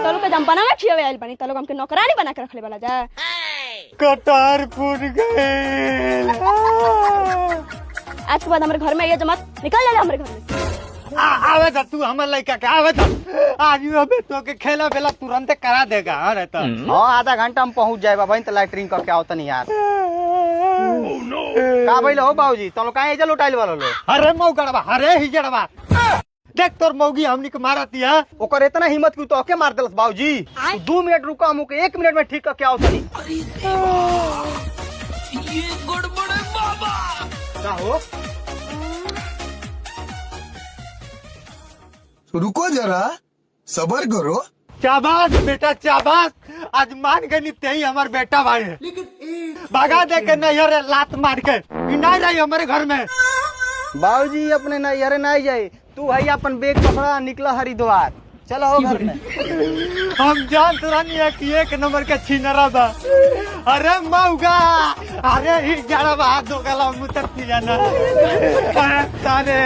तलो के जंपाना में खियावे आइल बानी तलो हमके नौकरानी बना के रखले वाला जा कटार फूट गए। आज के बाद हमारे घर में ये जमात निकल जा हमारे घर में। आवे था तू हमारे लड़का के आवे था आज अबे तो के खेला बेला तुरंत करा देगा। अरे तो हाँ आधा घंटा में पहुंच जाए बाबा तो लैटरिन करके आओ तनी यार। का भइल हो बाबूजी तो का एजा लुटाइल वाला लो। अरे मौगड़वा अरे हिजड़वा देख तोर मौगी हमनी के मारती है। ओकर इतना हिम्मत क्यों तो के मार देलस बाबूजी। 2 मिनट रुका हम के 1 मिनट में ठीक करके आओ तनी। ये गड़बड़ है बाबा। का हो रुको जरा सबर करो। चाबास बेटा चाबास आज मान गई तेही हमार बेटा भाई है। भगा दे के नहीं अरे लात मार के नहीं रही हमारे घर में। बाबूजी अपने नैहरे नहीं जाए तू है अपन बैग पकड़ा निकला हरिद्वार चलो हो घर में। हम जान तुरानी है कि 1 नंबर का छीनरा बा। अरे मौगा अरे ही जड़ा बा दो गला मुतर जाना। अरे तारे